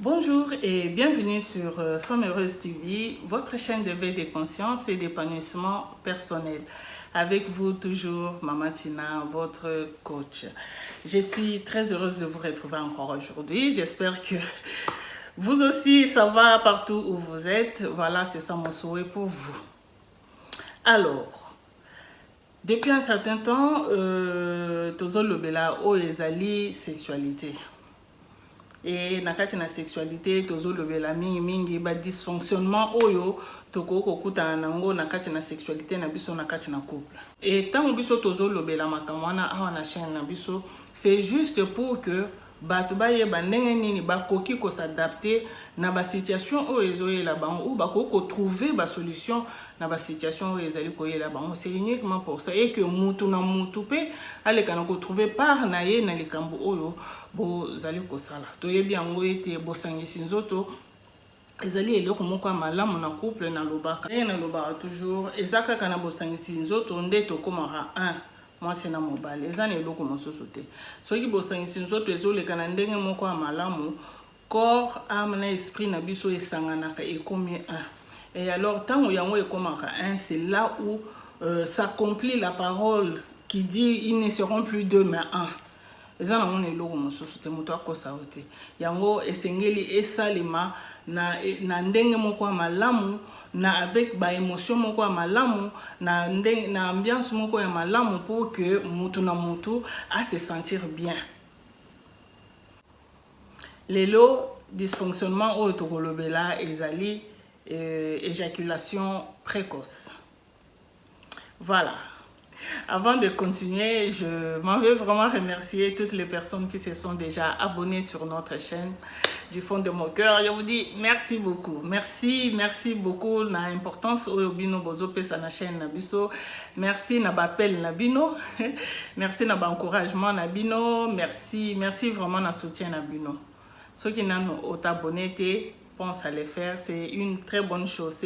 Bonjour et bienvenue sur Femme Heureuse TV, votre chaîne d'éveil des consciences et d'épanouissement personnel. Avec vous toujours, Maman Tina, votre coach. Je suis très heureuse de vous retrouver encore aujourd'hui. J'espère que vous aussi, ça va partout où vous êtes. Voilà, c'est ça mon souhait pour vous. Alors, depuis un certain temps, tozo lobela o ezali sexualité. Et nakati na sexualité tozo lobela mingi ba dysfonctionnement oyo toko kokutana nango nakati na sexualité na biso nakati na couple. Et tant biso tozo lobela makamwana awa na chaîne na biso, c'est juste pour que bato bayeba ndenge nini bakoki ko s'adapter na ba situation oyo ezoyela bango ou bako ko trouver ba solution na ba situation oyo ezali koyela bango. C'est uniquement pour ça et que mutu na mutu pe aleka na ko trouver par na ye na likambo oyo bozali kosala. Toyebi yango ete bosangisi nzoto ezali eloko moko ya malamu na couple na lobaka. Et na lobaka toujours ezaka kana bosangisi nzoto nde tokomaka un mwasi na mobali. Eza na eloko mosusu te. Soki bosangisi nzoto ezoleka na ndenge moko ya malamu, corps, âme na esprit na biso esanganaka ekomi un. Et alors tango yango ekomaka un, c'est là où s'accomplit la parole qui dit ils ne seront plus deux mais un. Eza na mona eloko mosusu te moto akosa ote. Yango esengeli esalema na ndenge moko ya malamu, na avec ba émotion moko ya malamu, na ambiance moko ya malamu pour que mutu na mutu a se sentir bien. Lelo dysfonctionnement oyo tokolobela ezali éjaculation précoce. Voilà. Avant de continuer, je m'en veux vraiment remercier toutes les personnes qui se sont déjà abonnées sur notre chaîne. Du fond de mon cœur, je vous dis merci beaucoup. Merci beaucoup na importance au bino bozo pesa na chaîne na biso. Merci na bapel na bino. Merci na ba encouragement na bino. Merci vraiment na soutien na bino. Ceux qui n'ont pas abonné, pense à les faire, c'est une très bonne chose.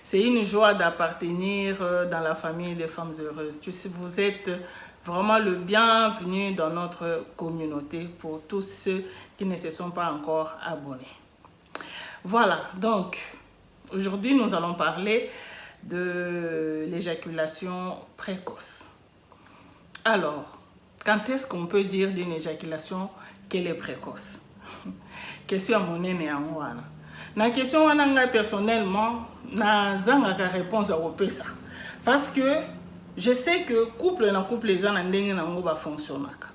C'est une joie d'appartenir dans la famille des femmes heureuses. Vous êtes vraiment le bienvenu dans notre communauté pour tous ceux qui ne se sont pas encore abonnés. Voilà, donc aujourd'hui nous allons parler de l'éjaculation précoce. Alors, quand est-ce qu'on peut dire d'une éjaculation qu'elle est précoce? Question à mon aîné en wana. La question personnellement, na zangaka réponse à ça. Parce que je sais que couple na couple les gens ndenge na ngo ba fonctionnaka.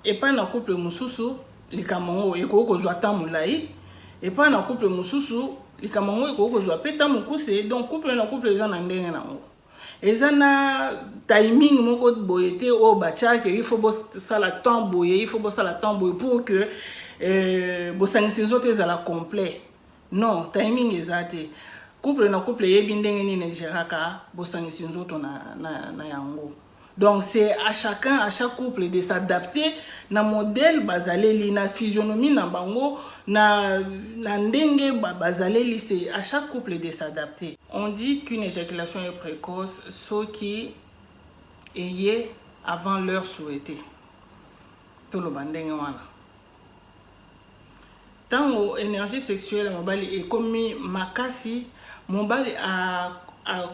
Et pas na couple mususu likamongo eko ko zwa tamulai, et pas na couple mususu likamongo eko ko zwa peta mukuse. Donc couple na couple les gens ndenge na ngo. Ezana timing moko boyete o bachake, il faut ça la temps boye, il faut ça la temps boye pour que bosangisi nzoto ezala complet. Non, timing ezate. Couple na couple yebi ndenge nini geraka bosangisi nzoto na yango. Donc c'est à chaque couple de s'adapter na modèle bazaleli na physionomie na bango na ndenge bazaleli, c'est à chaque couple de s'adapter. On dit qu'une éjaculation est précoce ceux qui ayent avant l'heure souhaitée. Tout le bandenge wana. Tant énergie sexuelle mobali est comme makasi mobali a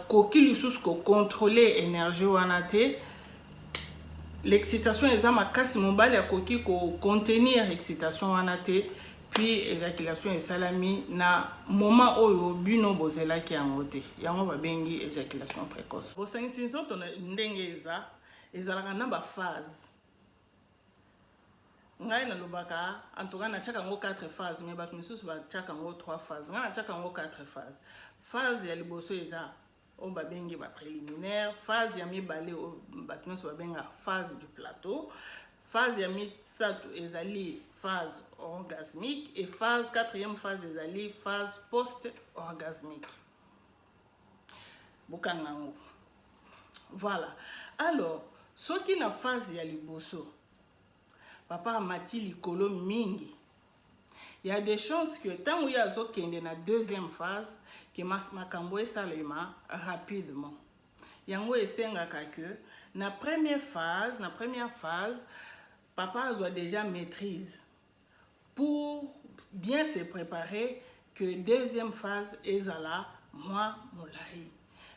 kokili sous ko contrôler énergie wanate. L'excitation est makasi mobali a koki ko contenir excitation wanate, puis éjaculation est salami na moment oyo bino bozela ki angote yango ba bengi éjaculation précoce. Bosangisi nzoto ndenge ezalaka na ba phase. Ngai na lobaka en tout cas na chaka ngo 4 phases, mais bato misusu ba chaka ngo 3 phases. Ngai na chaka ngo 4 phases. Phase ya liboso eza o ba bengi ba préliminaire, phase ya mibale o bato misusu ba benga phase du plateau, phase ya misato ezali phase orgasmique et phase 4e phase ezali phase post-orgasmique. Bukangango. Voilà. Alors, ce qui na phase ya liboso papa mati likolo mingi. Il y a des chances que tant où il y a zokende na deuxième phase que makambo esalema rapidement. Yango esengaka que na première phase papa a déjà maîtrise pour bien se préparer que deuxième phase ezala moi molai.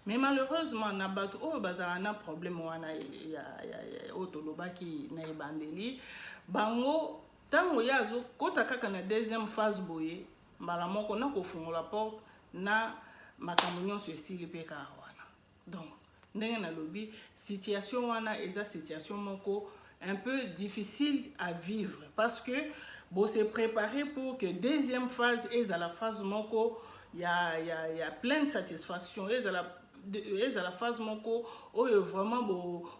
Mais malheureusement na bato o bazala na problème wana ya otolobaki na ebandeli bango tango yazo kota kaka na deuxième phase boye mbala moko na kofungola porte na makambo nyonso esili pe ka wana. Donc ndenge na lobi situation wana eza situation moko un peu difficile à vivre parce que bon se préparer pour que deuxième phase est à la phase moko il y a pleine satisfaction est à la phase moko oyo vraiment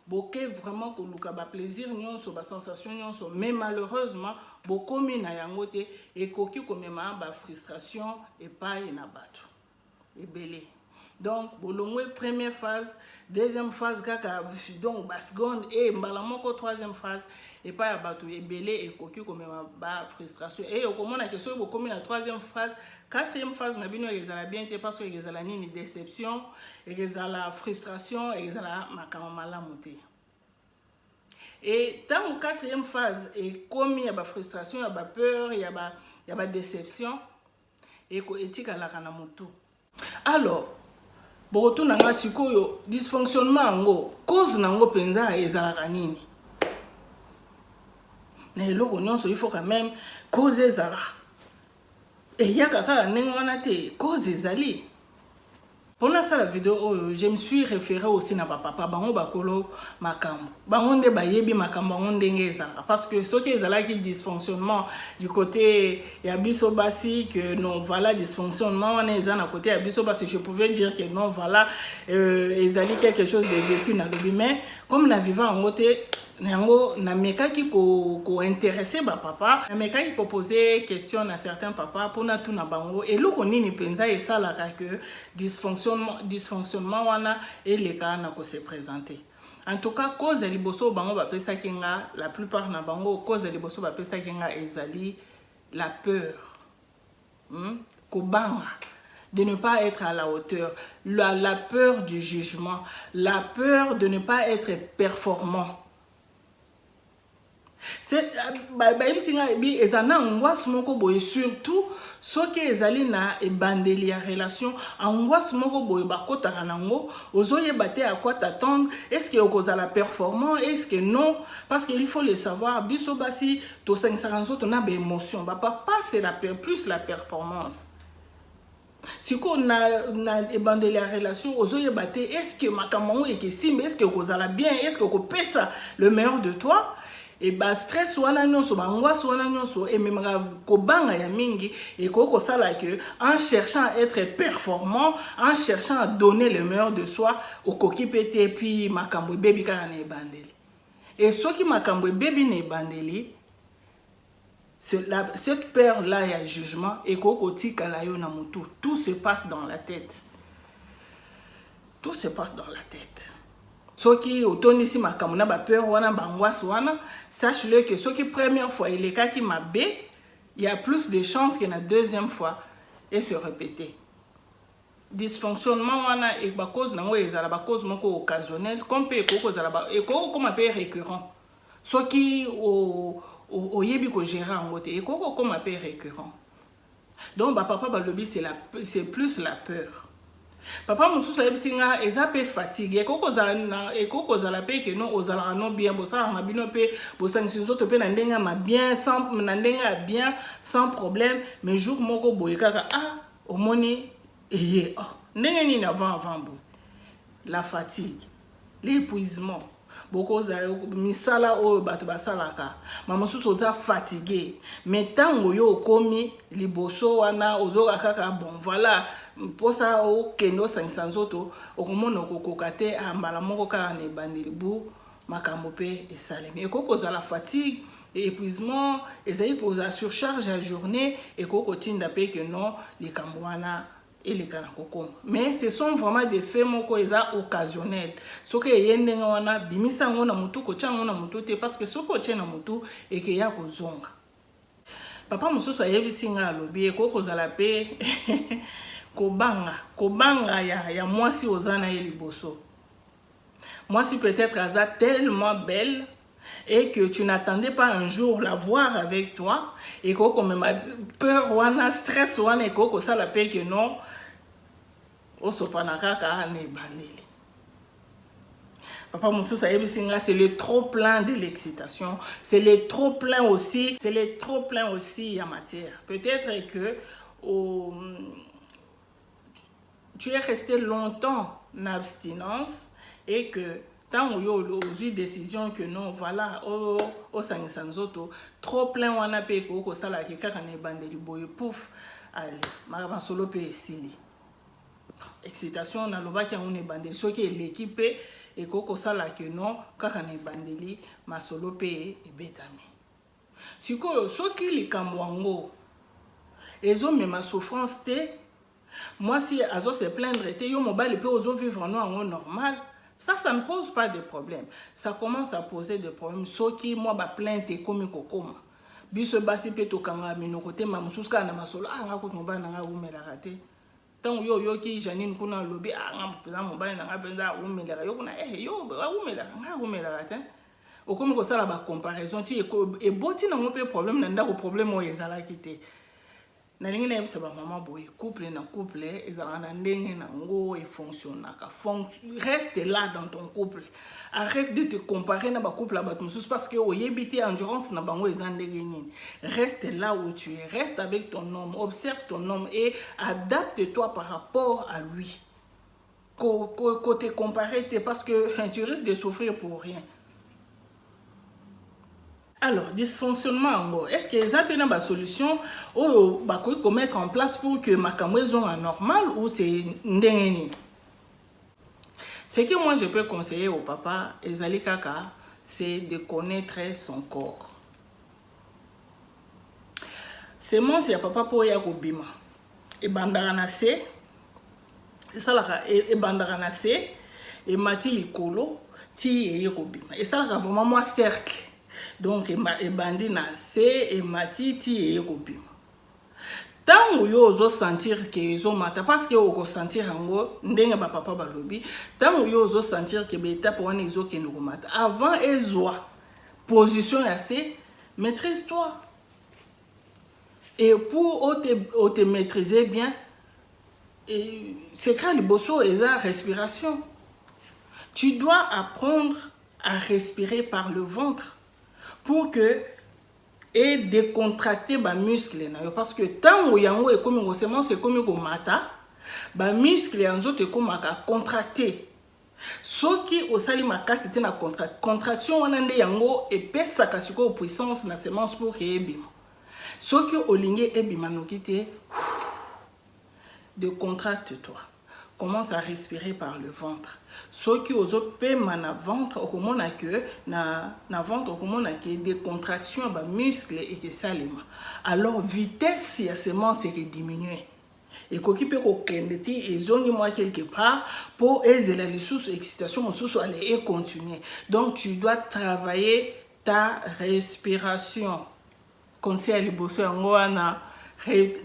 boke vraiment ko luka ba plaisir nyonso ba sensation nyonso mais malheureusement bokomi na yango te ekoki komema ba frustration et pas na bato ebele. Donc bolongwe première phase, deuxième phase kaka donc ba seconde et mbala moko troisième phase et pas ya bato ebele ekoki komema ba frustration et okomona que so bokomi na troisième phase, quatrième phase na bino ezala bien te parce que ezala nini déception, ezala frustration, ezala makama malamu te. Et tant quatrième phase et comme il y a ba frustration, il y a ba peur, il y a ba déception et ko etika la kana mutu. Alors boto nanga sikoyo dysfonctionnement ngo cause nango penza ezalaka nini na eloko nyonso il faut quand même cause ezala et yaka kaka ndenge wana te cause ezali. Pendant ça la vidéo je me suis référé aussi na papa bango bakolo makambo bango nde bayebi makambo bango ndenge ezalaka parce que ce qui ezalaki dysfonctionnement du côté ya biso basi que non voilà dysfonctionnement wana eza na côté ya biso basi je pouvais dire que non voilà ezali quelque chose de vécu na lobi mais comme na vivant en côté nango na mekaki ko intéresser ba papa na mekaki ko poser question na certains papa pour na tout na bango et loko nini penza esalaka que dysfonctionnement wana eleka na ko se présenter. En tout cas cause ya liboso bango ba pesa kinga la plupart na bango cause ya liboso ba pesa kinga ezali la peur. Ko banga de ne pas être à la hauteur, la peur du jugement, la peur de ne pas être performant. C'est ezana angoisse moko boye surtout soki ezali na ebandeli ya relation angoisse moko boye bakotaka nango ozoyeba te à quoi t'attendre, est-ce que okozala performant, est-ce que non, parce qu'il faut le savoir biso basi to 550 on a be émotion ba papa c'est plus la performance. Si on a ebandeli la relation ozoyeba te est-ce que makambo ekesi est-ce que okozala bien, est-ce que okopesa le meilleur de toi. Et bah stress wana nyonso ba angoisse wana nyonso et même ko banga ya mingi et ko sala que en cherchant à être performant, en cherchant à donner le meilleur de soi au koki pété puis makambo baby kana na ebandeli. Et ce qui makambo baby na ebandeli cette peur là il y a jugement et ko tika la yo na mutu, tout se passe dans la tête. Tout se passe dans la tête. Ce qui autonisi makamuna ba peur wana bangwas wana sache-le que ce qui première fois il est cas qui m'a bé il y a plus de chances que la deuxième fois et se répéter. Dysfonctionnement wana et ba cause nango ezala ba cause moko occasionnel comme pe ko kozala ba et ko comme pe récurrent. Ce qui au yebi ko gérer en côté et ko comme pe récurrent. Donc ba papa ba lobi c'est plus la peur. Papa mususu ayebisinga eza pe fatigue ekokozala pe ke non ozala no bien bosala na bino pe bosangisi nzoto pe na ndenga ma bien sans na ndenga bien sans problème mais jour moko boye kaka omoni eye ndenge nini avant la fatigue, l'épuisement bokoza misala o bato basalaka mama susu oza fatigué mais tango yo okomi liboso wana ozoka kaka bon voilà posa o kendo 500 nzoto okomona okokoka te mbala moko kaka na ebandeli bu makambo pe esalemi ekokoza la fatigue et épuisement ezali koza surcharge à journée ekokotinda pe que non likambo wana et les canacocom. Mais ce sont vraiment des faits moko eza occasionnels. Ce que yendenga wana bimisa ngona mutu ko changa na mutu te parce que soko chena mutu et que ya kozonga. Papa mususu ayebisinga alobi ko kozala pe kobanga ya mwasi ozana ye liboso. Mwasi peut-être aza tellement belle et que tu n'attendais pas un jour la voir avec toi, et que même peur ou stress ou et que ça la paix que non, au sopanaka ka ne bandeli. Papa Moussou Sayebi-Singa, c'est le trop-plein de l'excitation. C'est le trop-plein aussi. C'est le trop-plein aussi en matière. Peut-être que tu es resté longtemps en abstinence et que tant que tu as eu décision que non, voilà, au sangisanzoto, trop-plein on a payé que ça la qui kakane bandeli boye pouf, allez, ma solo pe sili. Excitation na loba ki on est bandeli, ce qui est l'équipe et koko sala que non kakane bandeli masolo pe e betami. Siko soki likamwango ezo mema souffrance te, moi si azo se plaindre te yo mobile pe ozo vivre non normal, ça ne pose pas de problème. Ça commence à poser des problèmes soki moi ba plainte komi kokoma. Biso basi pe to kanga mino kote mamususka na masolo nga ko mobile nga umela raté. Tant yo ki Janine kuna lobi nga mpeza mobile nga penza umela yo kuna yo umela nga umela raté. Okomi ko sala ba comparaison ti e boti na ngope problème na ndako problème o ezala kité. Na lingi na yebisa ba maman boy couple na couple ezala na ndenge na ngo e fonctionne ka reste là dans ton couple. Arrête de te comparer na ba couple ba mususu parce que oyebiti endurance na bango ezandenge nini. Reste là où tu es, reste avec ton homme, observe ton homme et adapte-toi par rapport à lui. Côté comparer parce que tu risques de souffrir pour rien. Alors, dysfonctionnement, est-ce que y a une solution qu'on mettre en place pour que ma caméra soit normale ou c'est ndengeni? Ce que moi je peux conseiller au papa, Ezali Kaka, c'est de connaître son corps. C'est mon si papa pour ya kobima. Et bandaranase, c'est ça là, et bandaranase, et mati likolo, ti et kobima. Et ça là vraiment moi cercle. Donc e bandi na se e matiti e kopima. Tant yo ozo sentir que yo mata parce que oko sentir ngo ndenge ba papa balobi, tant yo ozo sentir que be étape wana ezo ke no mata. Avant ezwa position assez, maîtrise-toi. Et pour te maîtriser bien, c'est quand le bosso et la respiration. Tu dois apprendre à respirer par le ventre. Pour que et décontracter ba muscle na yo parce que tant où yango e comme osement c'est comme ko mata ba muscle yanzo te komaka contracter soki osali makasi te na contraction wana nde yango e pesa kasiko puissance na semence pour que ebima soki olingi ebima nokite décontracte-toi. Commence à respirer par le ventre. Ceux qui osent paiement na ventre, au comment na que na ventre, au comment na que des contractions bas muscles et que ça les. Alors vitesse si à semence c'est diminuer. Et qu'on peut qu'on et zongi moi quelque part pour aider la sous excitation sous aller et continuer. Donc tu dois travailler ta respiration. Conseil les bosser en goana.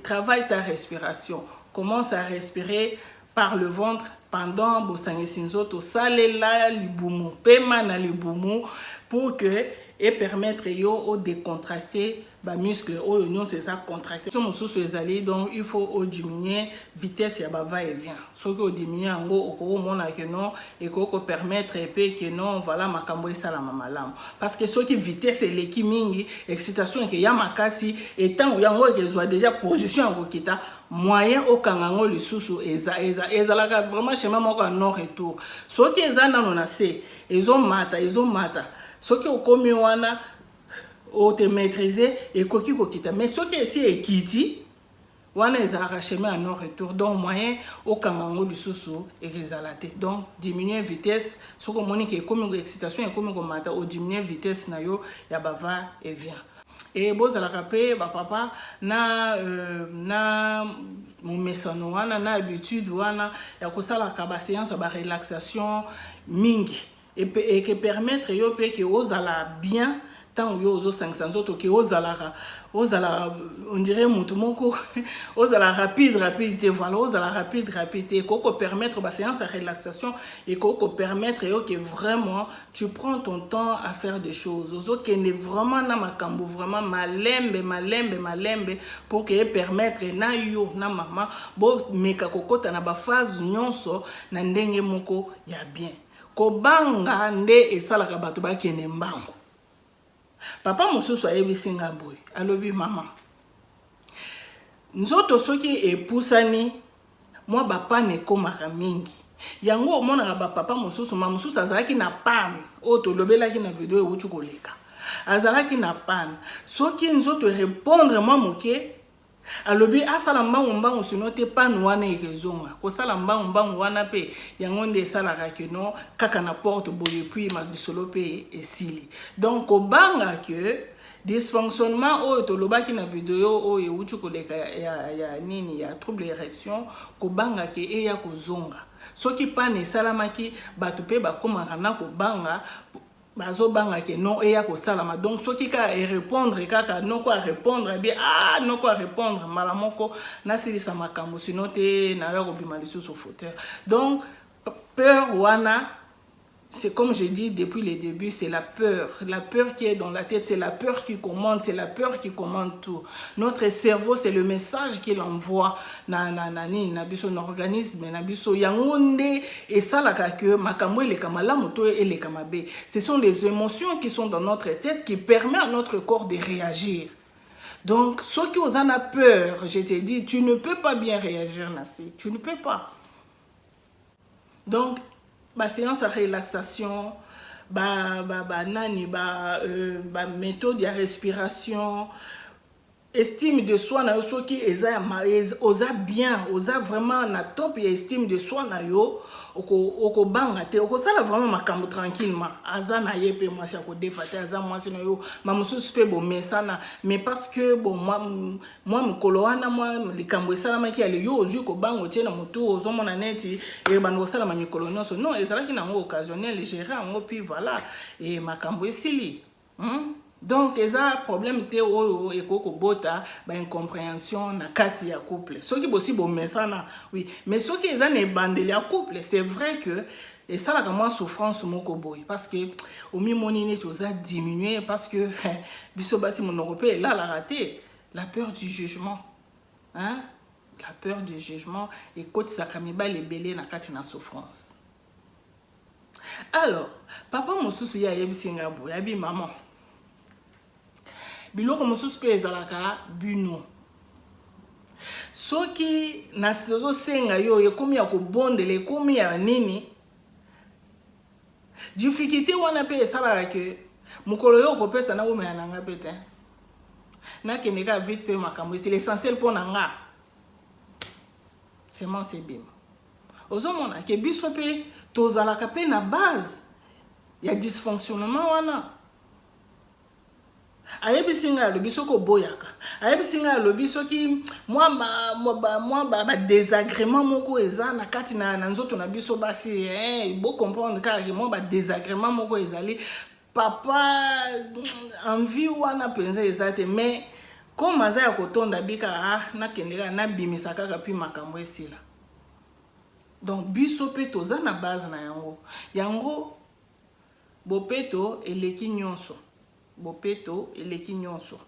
Travaille ta respiration. Commence à respirer par le ventre pendant bosangi sinzoto salela libumu pema na libumu pour que et permettre yo au décontracter ba muscle au union c'est ça contracter sur sous ezali donc il faut diminuer vitesse ya ba va et vient so que diminuer en gros au mona que non et ko permettre et que non voilà makambo esala malamu parce que ceux qui vitesse et l'équipe mingi excitation que ya makasi et tant yango que soit déjà position en kita moyen au kangango le sous eza la vraiment chemin moko non retour ceux qui eza na na se ils ont mata ce qui est commis wana o te maîtriser et koki kokita mais ce qui est ici est kiti wana les arracher mais en retour donc moyen au kangango du sous et résalate donc diminuer vitesse ce que monique est comme excitation et comme mata o diminuer vitesse na yo ya bava et vient et boz à la rapé ba papa na mon mesano wana na habitude wana ya ko sala ka ba séance ba relaxation mingi et que permettre yo pe que osala bien tant yo ozo 500 autres que ozala on dirait mutumoko ozala rapidité voilà ozala rapidité koko permettre ba séance de relaxation et koko permettre yo que vraiment tu prends ton temps à faire des choses ozo kende vraiment na makambo vraiment malembe pour que permettre na yo na mama bo meka kokota na ba phase nyonso na ndenge moko ya bien kobanga nde esalaka bato bakende mbango. Papa mosusu ayebisi nga boye alobi mama nzoto soki epusani mwa bapane ekomaka mingi yango omonaka bapapa mosusu ma mosusu azalaki na pane oyo tolobelaki na video ewuti koleka azalaki na pane soki nzoto erépondre mwa moke alobi asala mbangu sino te pane wana ekezonga kosala mbangu wana pe yango nde esalaka keno kaka na porte boye puis makisolo pe esili donc kobanga ke dysfonctionnement oyo tolobaki na video oyo ewuti koleka ya nini ya trouble érection kobanga ke eya kozonga soki pane esalamaki bato pe bakomaka na kobanga bazo banga ke non eya kosalama donc soki ka répondre kaka noko a répondre bien noko a répondre mala moko nasilisa makambo sino te na ya kobima lisusu fauteuil donc peur wana c'est comme je dis depuis le début, c'est la peur qui est dans la tête, c'est la peur qui commande, c'est la peur qui commande tout. Notre cerveau, c'est le message qu'il envoie na biso na organisme na biso yangonde et ça la que makambo le kamala moto et le kamabe. Ce sont les émotions qui sont dans notre tête qui permettent à notre corps de réagir. Donc, ceux qui en a peur, je te dis, tu ne peux pas bien réagir, Nassi. Tu ne peux pas. Donc, séance de relaxation, méthode de respiration, estime de soi na yo soki oza bien oza vraiment na top ya estime de soi na yo oko banga te oko sala vraiment makambo tranquillement aza na ye pe mwasi ko defate aza mwasi na yo mamususu pe bo mesana mais parce que bon moi mukolo wana moi likambo esala maki ale yo ozu ko bango tie na mutu ozo mona neti e bando sala ma mikolo nyonso non ezala ki na ngo occasionnel gérer ngo puis voilà et makambo esili donc eza problème te oyo ekoko bota ba incompréhension na kati ya couple soki bosi bo mesana oui mais soki eza ne bandeli ya couple c'est vrai que et ça la comment souffrance moko boy parce que au mimoni ne toza diminuer parce que biso basi mon européen là la raté la peur du jugement hein la peur du jugement et côté sakameba les belé na kati na souffrance. Alors papa mosusu ya yebisinga boy abi maman biloko mosusu pe ezalaka bino soki na sezo senga yo ekomi ya kobondela ekomi ya nini difficulté wana pe esalaka ke mokolo yo okopesa na bomela na nga pe te nakende ka vite pe makambo c'est l'essentiel mpo na nga seulement c'est bim ozomona ke biso pe tozalaka pe na base ya dysfonctionnement wana ayebisinga alobi soko boyaka ayebisinga alobi soki moi ba désagrément moko eza na kati na nzoto na biso basi bo comprendre car moi ba désagrément moko ezali papa envie wana penza ezate mais comme aza ya kotonda bika na kendeka na bimisa kaka pi makambo esila donc biso pe toza na base na yango bopeto eleki nyonso bopeto eleki nyonso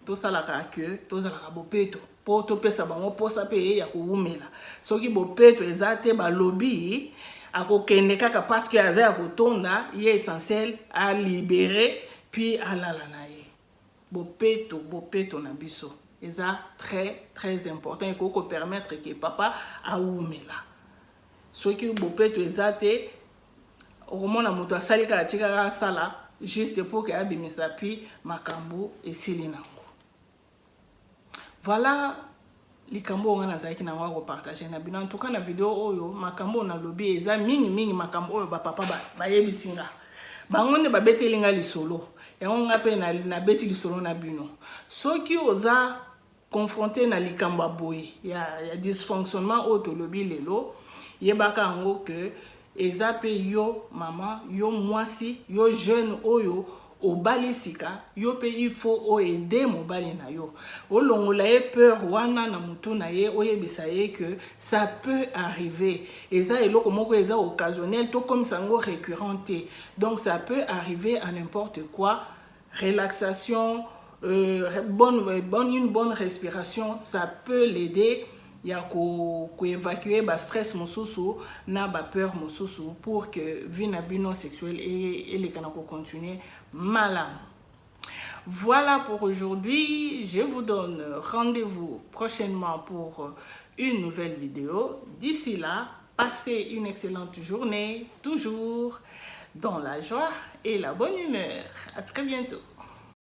tosalaka ke tozalaka bopeto po topesa bango posa pe ya koumela soki bopeto eza te balobi akokende kaka parce que aza ya kotonda ye essentiel à libérer puis alala na ye bopeto na biso eza très important et koko permettre que papa aumela soki bopeto eza te okomona moto asali kaka tikaka asala juste pour que abimisa puis makambo esili nango. Voilà likambo on a zaki na wa partager na bino en tout cas na vidéo oyo makambo na lobby eza mingi makambo oyo ba papa ba yebisinga bangonde ba betelinga lisolo yango nga pe na beti lisolo na bino soki oza confronté na likambo boye ya dysfonctionnement oyo to lobby lelo yebaka ngo que eza pe yo maman yo mwasi yo jeune oyo obali sika yo pe il faut aider mobali na yo olongola ye peur wana na mutu na ye oyebisa ye que ça peut arriver eza eloko moko eza occasionnel to comme sango récurrente donc ça peut arriver à n'importe quoi relaxation une bonne respiration ça peut l'aider ya ko évacuer ba stress mosusu na ba peur mosusu pour que vie na bino sexuelle et les kana ko continuer malam. Voilà pour aujourd'hui, je vous donne rendez-vous prochainement pour une nouvelle vidéo. D'ici là, passez une excellente journée, toujours dans la joie et la bonne humeur. À très bientôt.